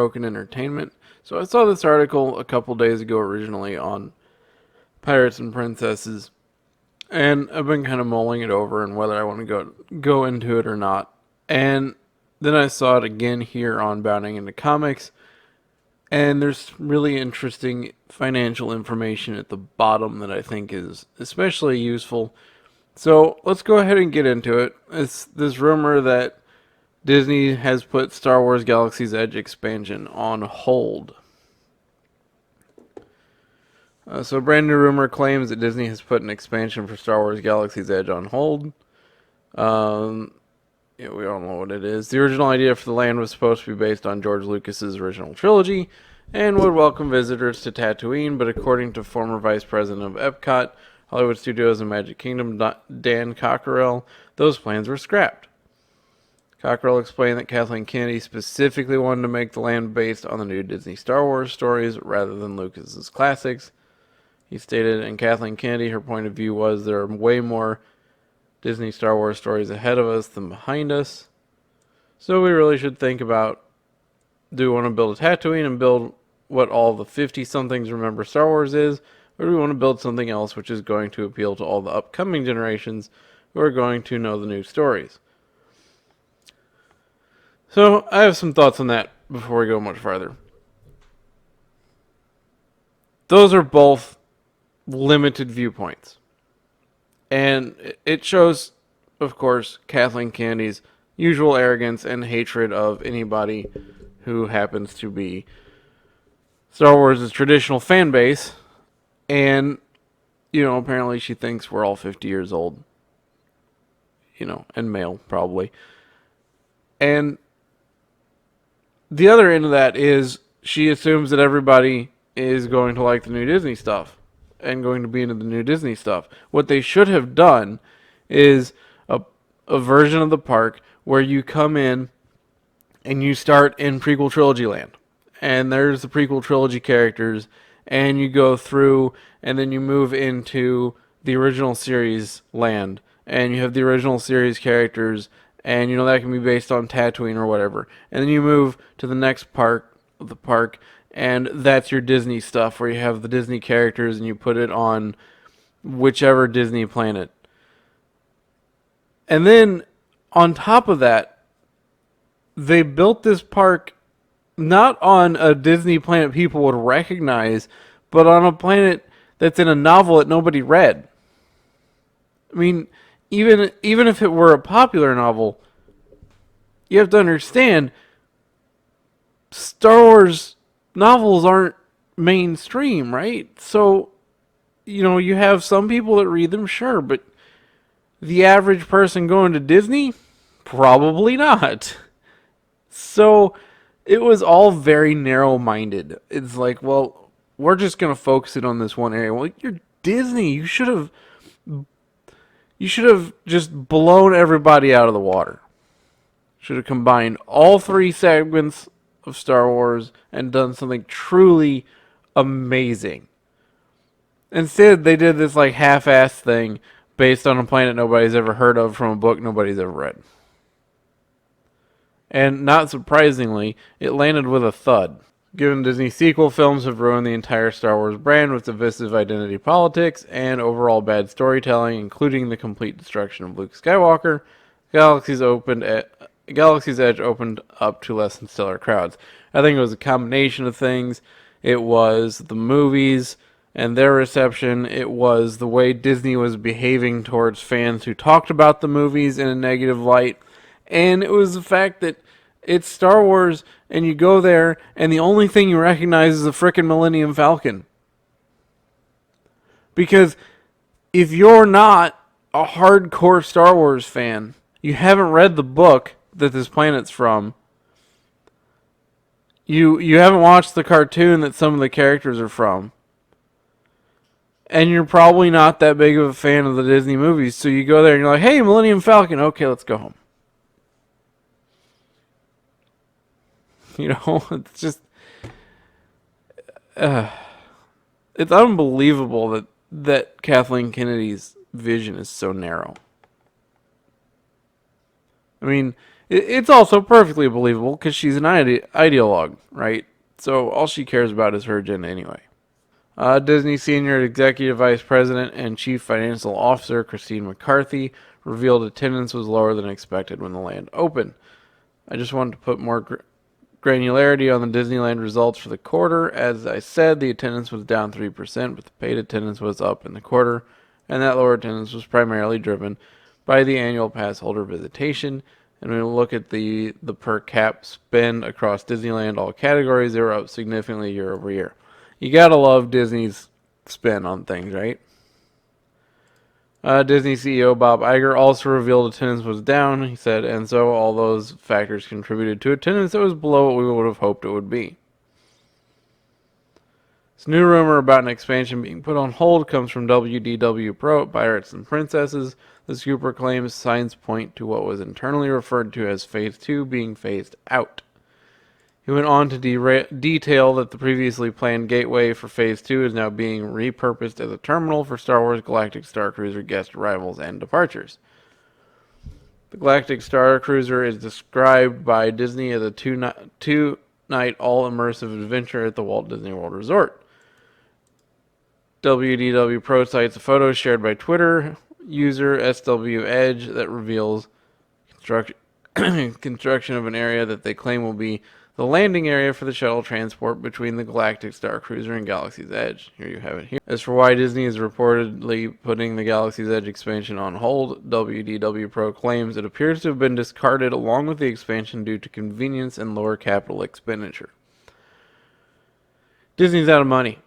Unbroken Entertainment. So I saw this article a couple days ago originally on Pirates and Princesses, and I've been kind of mulling it over and whether I want to go into it or not. And then I saw it again here on Bounding into Comics, and there's really interesting financial information at the bottom that I think is especially useful. So let's go ahead and get into it. It's this rumor that Disney has put Star Wars Galaxy's Edge expansion on hold. So a brand new rumor claims that Disney has put an expansion for Star Wars Galaxy's Edge on hold. Yeah, we all know what it is. The original idea for the land was supposed to be based on George Lucas's original trilogy and would welcome visitors to Tatooine, but according to former Vice President of Epcot, Hollywood Studios and Magic Kingdom, Dan Cockerell, those plans were scrapped. Cockerell explained that Kathleen Kennedy specifically wanted to make the land based on the new Disney Star Wars stories rather than Lucas's classics. He stated, and Kathleen Kennedy, her point of view was there are way more Disney Star Wars stories ahead of us than behind us. So we really should think about, do we want to build a Tatooine and build what all the 50-somethings remember Star Wars is, or do we want to build something else which is going to appeal to all the upcoming generations who are going to know the new stories? So I have some thoughts on that before we go much farther. Those are both limited viewpoints. And it shows, of course, Kathleen Kennedy's usual arrogance and hatred of anybody who happens to be Star Wars' traditional fan base. And, apparently she thinks we're all 50 years old. And male, probably. And the other end of that is she assumes that everybody is going to like the new Disney stuff and going to be into the new Disney stuff. What they should have done is a version of the park where you come in and you start in prequel trilogy land. And there's the prequel trilogy characters, and you go through and then you move into the original series land, and you have the original series characters, and that can be based on Tatooine or whatever. And then you move to the next part of the park, and that's your Disney stuff where you have the Disney characters and you put it on whichever Disney planet. And then on top of that, they built this park not on a Disney planet people would recognize, but on a planet that's in a novel that nobody read. I mean, even if it were a popular novel, you have to understand Star Wars novels aren't mainstream, right? So, you have some people that read them, sure, but the average person going to Disney, probably not. So, it was all very narrow-minded. It's like, well, we're just going to focus it on this one area. Well, you're Disney. You should have just blown everybody out of the water. Should have combined all three segments of Star Wars and done something truly amazing. Instead, they did this half-assed thing based on a planet nobody's ever heard of from a book nobody's ever read. And not surprisingly, it landed with a thud. Given Disney sequel films have ruined the entire Star Wars brand with divisive identity politics and overall bad storytelling, including the complete destruction of Luke Skywalker, Galaxy's Edge opened up to less than stellar crowds. I think it was a combination of things. It was the movies and their reception. It was the way Disney was behaving towards fans who talked about the movies in a negative light. And it was the fact that it's Star Wars and you go there and the only thing you recognize is the frickin' Millennium Falcon. Because if you're not a hardcore Star Wars fan, you haven't read the book that this planet's from, you haven't watched the cartoon that some of the characters are from, and you're probably not that big of a fan of the Disney movies, so you go there and you're like, hey, Millennium Falcon, okay, let's go home. It's just, it's unbelievable that Kathleen Kennedy's vision is so narrow. I mean, it's also perfectly believable because she's an ideologue, right? So all she cares about is her agenda anyway. Disney Senior Executive Vice President and Chief Financial Officer Christine McCarthy revealed attendance was lower than expected when the land opened. I just wanted to put more granularity on the Disneyland results for the quarter. As I said, the attendance was down 3%, but the paid attendance was up in the quarter, and that lower attendance was primarily driven by the annual pass holder visitation. And when we look at the per cap spend across Disneyland, all categories, they were up significantly year over year. You gotta love Disney's spin on things, right? Disney CEO Bob Iger also revealed attendance was down. He said, and so all those factors contributed to attendance that was below what we would have hoped it would be. This new rumor about an expansion being put on hold comes from WDW Pro at Pirates and Princesses. The scooper claims signs point to what was internally referred to as Phase 2 being phased out. He went on to detail that the previously planned gateway for Phase 2 is now being repurposed as a terminal for Star Wars Galactic Star Cruiser guest arrivals and departures. The Galactic Star Cruiser is described by Disney as a two-night all-immersive adventure at the Walt Disney World Resort. WDW Pro cites a photo shared by Twitter user SW Edge that reveals construction of an area that they claim will be the landing area for the shuttle transport between the Galactic Star Cruiser and Galaxy's Edge. Here you have it here. As for why Disney is reportedly putting the Galaxy's Edge expansion on hold, WDW Pro claims it appears to have been discarded along with the expansion due to convenience and lower capital expenditure. Disney's out of money.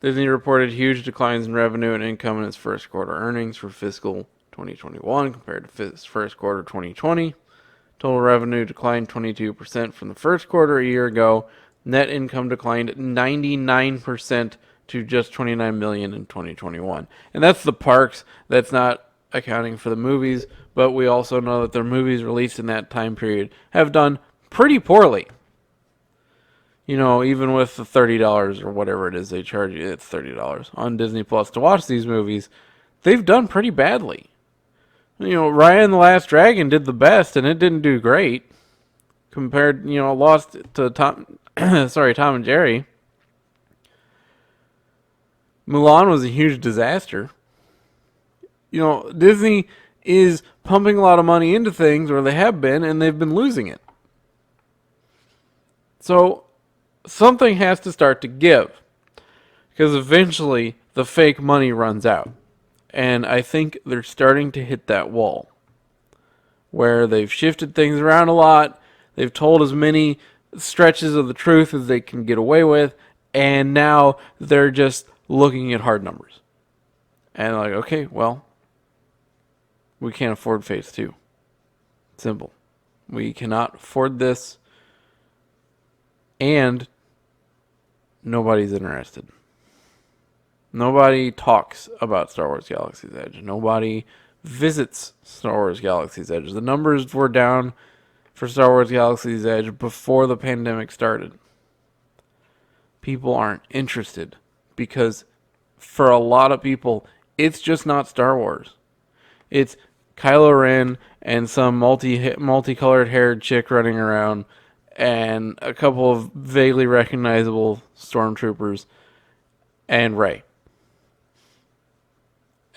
Disney reported huge declines in revenue and income in its first quarter earnings for fiscal 2021 compared to first quarter 2020. Total revenue declined 22% from the first quarter a year ago. Net income declined 99% to just $29 million in 2021. And that's the parks. That's not accounting for the movies, but we also know that their movies released in that time period have done pretty poorly. You know, even with the $30 or whatever it is they charge you, it's $30 on Disney Plus to watch these movies, they've done pretty badly. You know, Raya and the Last Dragon did the best, and it didn't do great. Compared, lost to Tom and Jerry. Mulan was a huge disaster. You know, Disney is pumping a lot of money into things, or they have been, and they've been losing it. So, something has to start to give. Because eventually, the fake money runs out. And I think they're starting to hit that wall. Where they've shifted things around a lot. They've told as many stretches of the truth as they can get away with. And now they're just looking at hard numbers. And like, okay, well, we can't afford Phase 2. Simple. We cannot afford this. And nobody's interested. Nobody talks about Star Wars Galaxy's Edge. Nobody visits Star Wars Galaxy's Edge. The numbers were down for Star Wars Galaxy's Edge before the pandemic started. People aren't interested because for a lot of people, it's just not Star Wars. It's Kylo Ren and some multicolored haired chick running around and a couple of vaguely recognizable stormtroopers and Rey.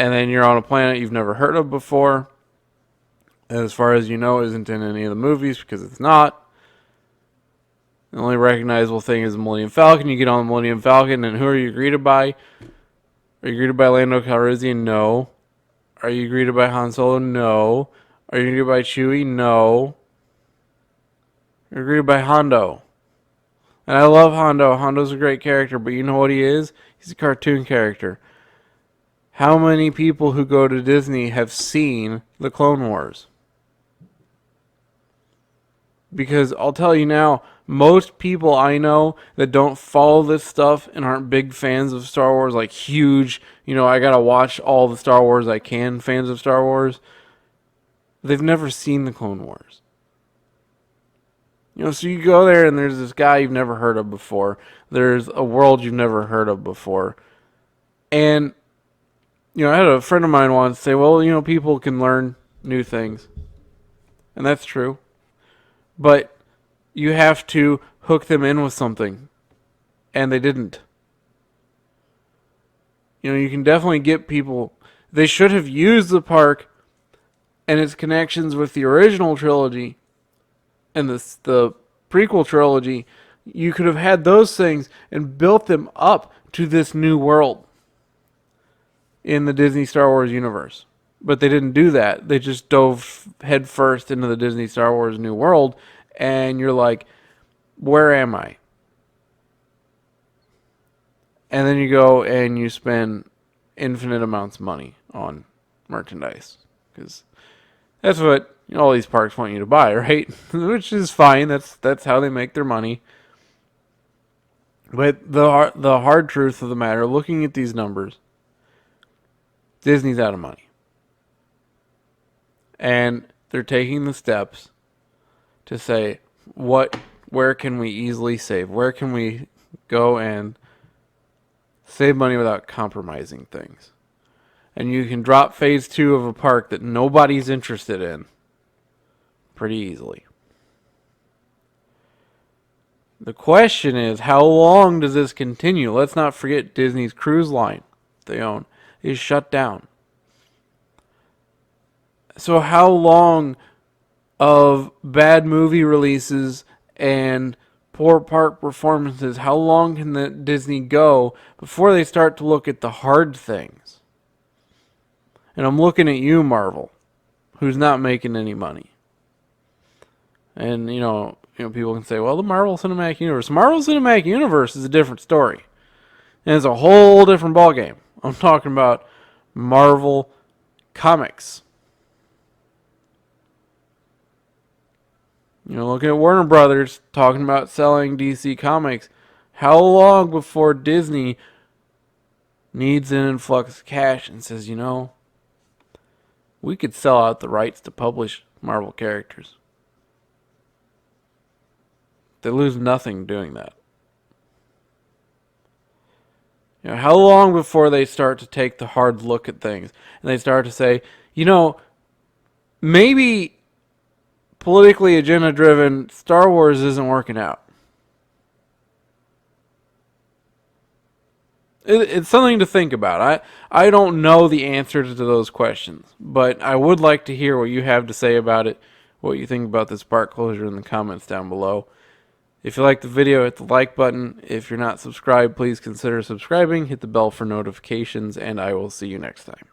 And then you're on a planet you've never heard of before. And as far as you know, isn't in any of the movies because it's not. The only recognizable thing is the Millennium Falcon. You get on the Millennium Falcon, and who are you greeted by? Are you greeted by Lando Calrissian? No. Are you greeted by Han Solo? No. Are you greeted by Chewie? No. You're greeted by Hondo. And I love Hondo. Hondo's a great character, but you know what he is? He's a cartoon character. How many people who go to Disney have seen the Clone Wars? Because I'll tell you now, most people I know that don't follow this stuff and aren't big fans of Star Wars, like huge, I gotta watch all the Star Wars I can, fans of Star Wars, they've never seen the Clone Wars. So you go there and there's this guy you've never heard of before. There's a world you've never heard of before. And, I had a friend of mine once say, well, people can learn new things. And that's true. But you have to hook them in with something. And they didn't. You know, you can definitely get people. They should have used the park and its connections with the original trilogy and the prequel trilogy. You could have had those things and built them up to this new world in the Disney Star Wars universe. But they didn't do that. They just dove headfirst into the Disney Star Wars new world, and you're like, where am I? And then you go and you spend infinite amounts of money on merchandise. Because that's what all these parks want you to buy, right? Which is fine. That's how they make their money. But the hard truth of the matter, looking at these numbers, Disney's out of money. And they're taking the steps to say, where can we easily save? Where can we go and save money without compromising things? And you can drop phase 2 of a park that nobody's interested in pretty easily. The question is, how long does this continue? Let's not forget Disney's cruise line they own is shut down. So how long of bad movie releases and poor park performances, how long can the Disney go before they start to look at the hard things? And I'm looking at you, Marvel, who's not making any money. And people can say, well, the Marvel Cinematic Universe. Marvel Cinematic Universe is a different story. And it's a whole different ballgame. I'm talking about Marvel Comics. Looking at Warner Brothers talking about selling DC Comics. How long before Disney needs an influx of cash and says, we could sell out the rights to publish Marvel characters? They lose nothing doing that. How long before they start to take the hard look at things and they start to say, maybe politically agenda-driven Star Wars isn't working out. It's something to think about. I don't know the answer to those questions, but I would like to hear what you have to say about it, what you think about this park closure in the comments down below. If you like the video, hit the like button. If you're not subscribed, please consider subscribing. Hit the bell for notifications, and I will see you next time.